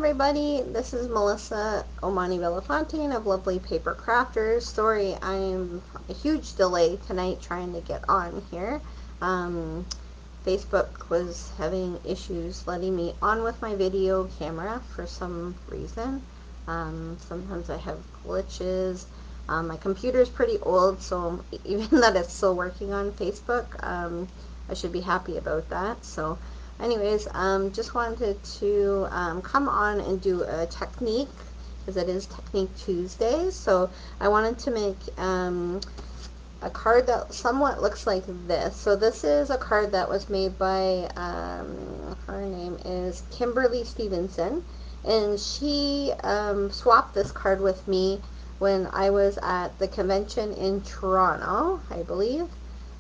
everybody, this is Melissa Omani Bellafontaine of Lovely Paper Crafters. Sorry, I'm a huge delay tonight trying to get on here. Facebook was having issues letting me on with my video camera for some reason. Sometimes I have glitches. My computer's pretty old, so even that it's still working on Facebook, I should be happy about that. So anyways, just wanted to come on and do a technique, because it is Technique Tuesday. So I wanted to make a card that somewhat looks like this. So this is a card that was made by, her name is Kimberly Stevenson, and she swapped this card with me when I was at the convention in Toronto, I believe.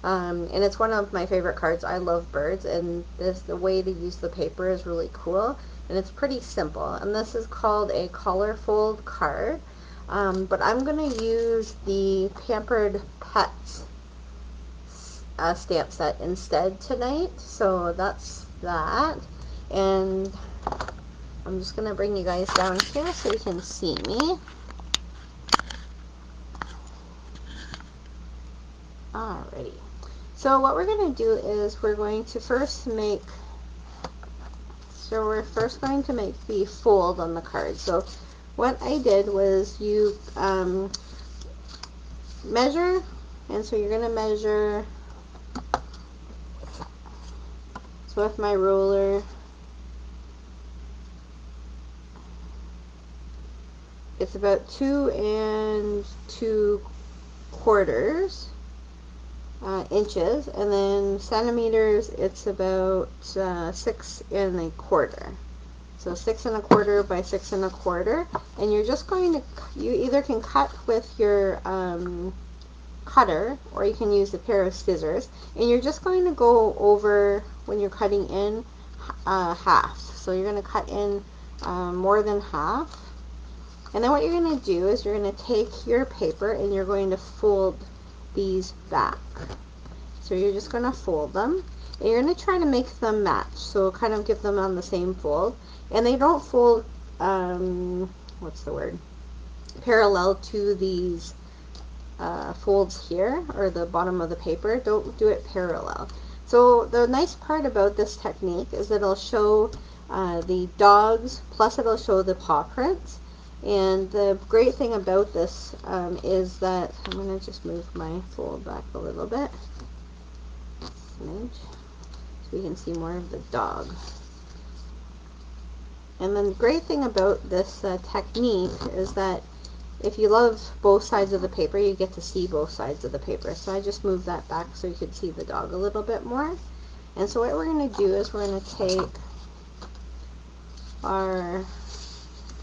And it's one of my favorite cards. I love birds, and the way to use the paper is really cool, and it's pretty simple. And this is called a collar fold card, but I'm going to use the Pampered Pets stamp set instead tonight, so that's that. And I'm just going to bring you guys down here so you can see me. Alrighty. So what we're going to do is we're first going to make the fold on the card. So what I did was you measure, and so you're going to measure, so with my ruler, it's about 2 2/4 inches, and then centimeters, it's about 6 1/4. So 6 1/4 by 6 1/4, and you're just going to, you either can cut with your cutter, or you can use a pair of scissors, and you're just going to go over, when you're cutting in, half. So you're going to cut in more than half, and then what you're going to do is you're going to take your paper and you're going to fold these back. So you're just going to fold them, and you're going to try to make them match, so kind of give them on the same fold, and they don't fold what's the word, parallel to these folds here, or the bottom of the paper. Don't do it parallel. So the nice part about this technique is that it'll show the dogs, plus it'll show the paw prints. And the great thing about this is that, I'm going to just move my fold back a little bit, so we can see more of the dog. And then the great thing about this technique is that if you love both sides of the paper, you get to see both sides of the paper. So I just moved that back so you could see the dog a little bit more. And so what we're going to do is we're going to take our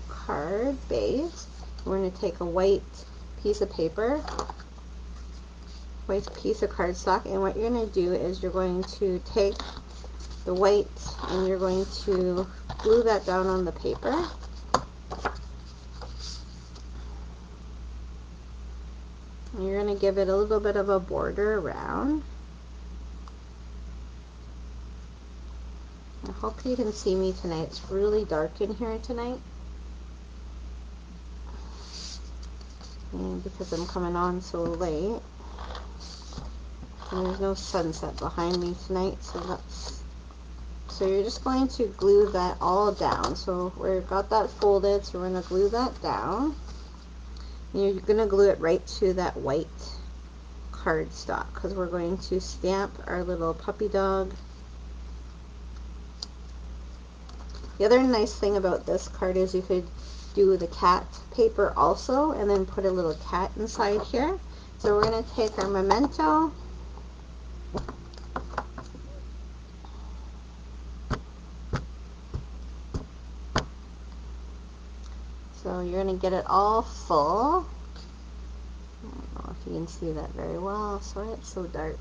card base, we're going to take a white piece of paper, white piece of cardstock, and what you're going to do is you're going to take the white and you're going to glue that down on the paper. And you're going to give it a little bit of a border around. I hope you can see me tonight. It's really dark in here tonight, and because I'm coming on so late, and there's no sunset behind me tonight, so you're just going to glue that all down. So we've got that folded, so we're going to glue that down. And you're going to glue it right to that white cardstock, because we're going to stamp our little puppy dog. The other nice thing about this card is you could do the cat paper also, and then put a little cat inside here. So we're going to take our memento, so you're going to get it all full. I don't know if you can see that very well. Sorry, it's so dark.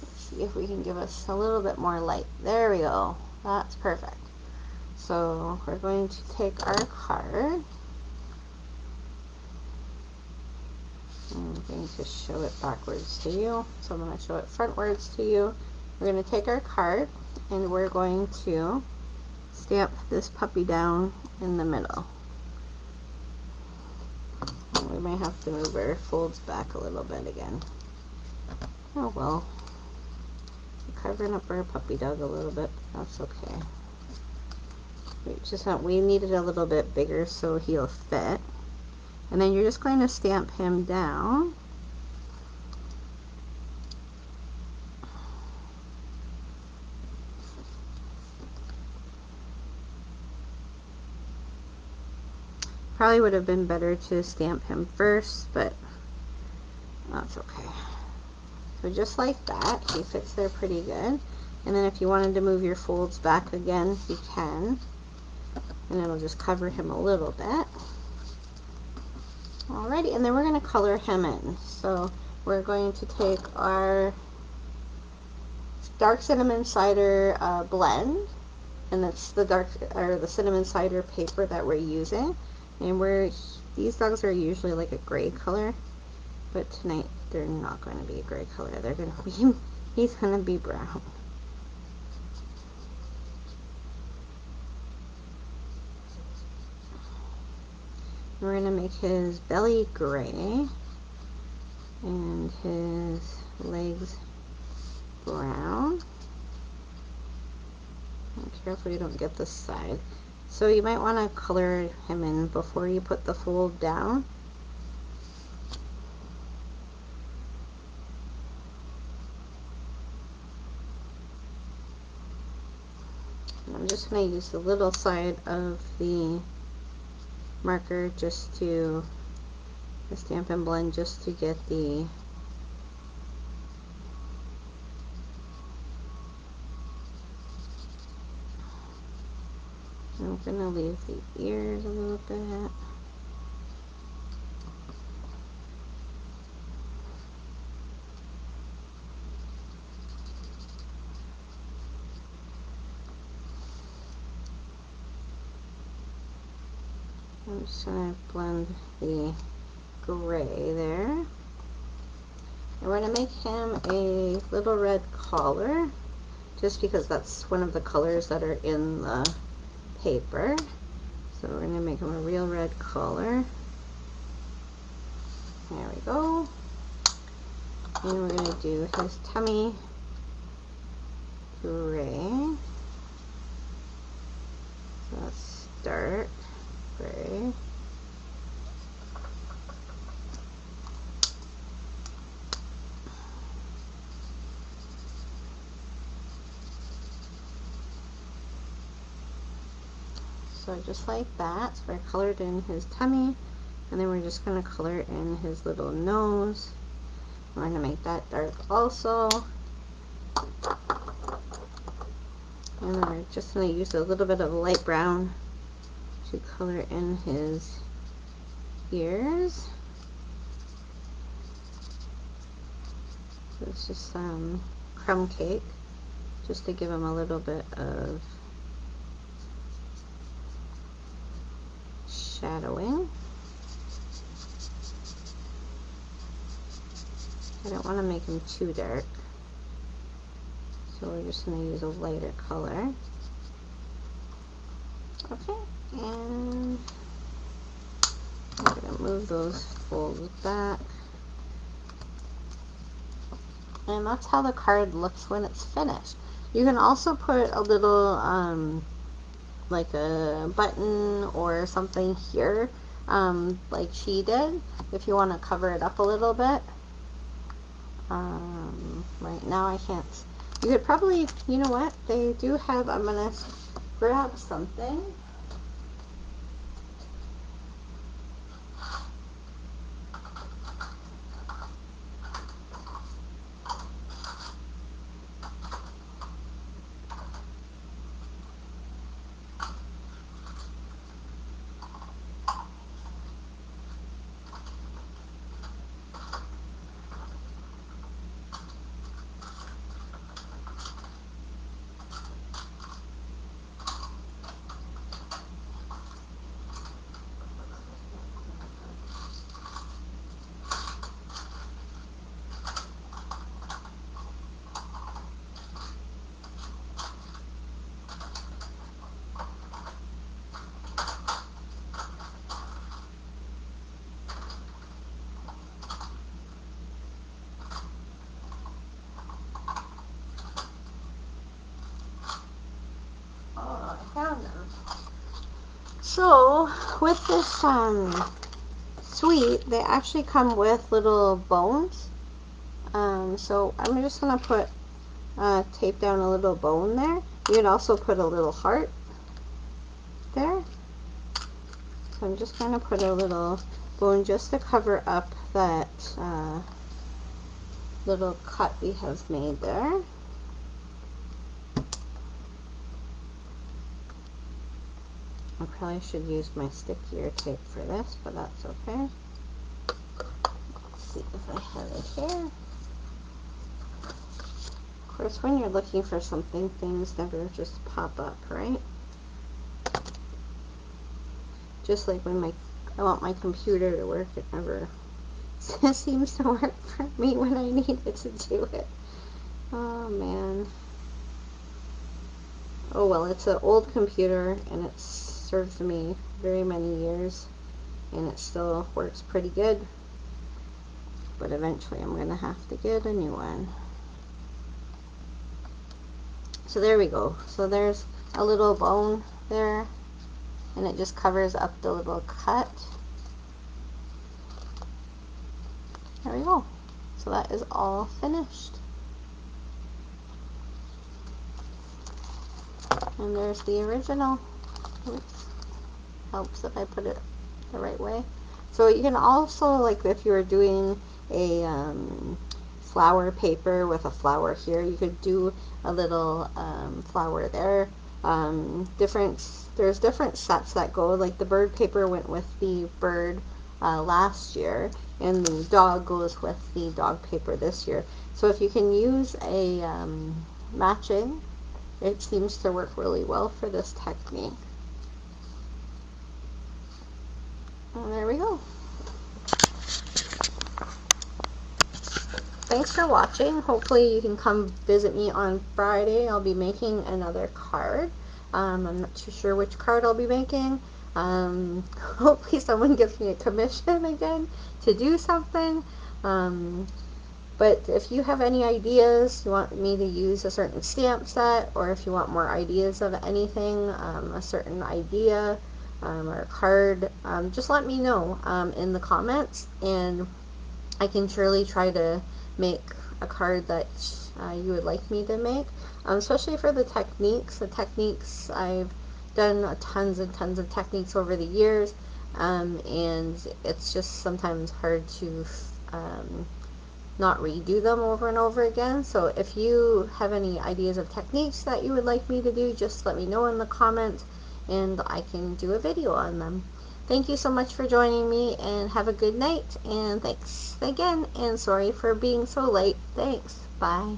Let's see if we can give us a little bit more light. There we go. That's perfect. So we're going to take our card. I'm going to show it backwards to you, so I'm going to show it frontwards to you. We're going to take our card and we're going to stamp this puppy down in the middle. We might have to move our folds back a little bit again. Oh well. Covering up our puppy dog a little bit, but that's okay. We need it a little bit bigger so he'll fit. And then you're just going to stamp him down. Probably would have been better to stamp him first, but that's okay. So just like that, he fits there pretty good. And then if you wanted to move your folds back again, you can. And it'll just cover him a little bit. Alrighty, and then we're going to color him in. So we're going to take our dark cinnamon cider blend, and that's the cinnamon cider paper that we're using. And these dogs are usually like a gray color, but tonight they're not going to be a gray color. They're going to be, he's going to be brown. We're going to make his belly gray and his legs brown. And careful you don't get this side. So you might want to color him in before you put the fold down. And I'm just going to use the little side of the marker just to stamp and blend, just to get the I'm going to leave the ears a little bit. I'm just going to blend the gray there. And we're going to make him a little red collar, just because that's one of the colors that are in the paper. So we're going to make him a real red collar. There we go. And we're going to do his tummy gray. So that's dark gray. So just like that, so we're colored in his tummy, and then we're just going to color in his little nose. We're going to make that dark also. And then we're just going to use a little bit of light brown to color in his ears. So it's just some crumb cake, just to give him a little bit of shadowing. I don't want to make him too dark, so we're just going to use a lighter color. Okay, and I'm going to move those folds back. And that's how the card looks when it's finished. You can also put a little like a button or something here, like she did, if you want to cover it up a little bit. Right now I can't. You could probably, you know what, they do have, I'm going to grab something. found them. So with this suite, they actually come with little bones. So I'm just gonna put tape down a little bone there. You could also put a little heart there. So I'm just gonna put a little bone just to cover up that little cut we have made there. I probably should use my stickier tape for this, but that's okay. Let's see if I have it here. Of course, when you're looking for something, things never just pop up, right? Just like when I want my computer to work, it never seems to work for me when I need it to do it. Oh man. Oh well, it's an old computer and it's served me very many years and it still works pretty good, but eventually I'm gonna have to get a new one. So there we go. So there's a little bone there and it just covers up the little cut. There we go. So that is all finished. And there's the original. Oops. Helps if I put it the right way. So you can also, like if you were doing a flower paper with a flower here, you could do a little flower there. There's different sets that go, like the bird paper went with the bird last year, and the dog goes with the dog paper this year. So if you can use a matching, it seems to work really well for this technique. And there we go. Thanks for watching. Hopefully you can come visit me on Friday. I'll be making another card. I'm not too sure which card I'll be making. Hopefully someone gives me a commission again to do something. But if you have any ideas, you want me to use a certain stamp set, or if you want more ideas of anything, a certain idea, or a card, just let me know in the comments, and I can surely try to make a card that you would like me to make, especially for the techniques. The techniques, I've done tons and tons of techniques over the years, and it's just sometimes hard to not redo them over and over again. So if you have any ideas of techniques that you would like me to do, just let me know in the comments and I can do a video on them. Thank you so much for joining me, and have a good night, and thanks again, and sorry for being so late. Thanks. Bye.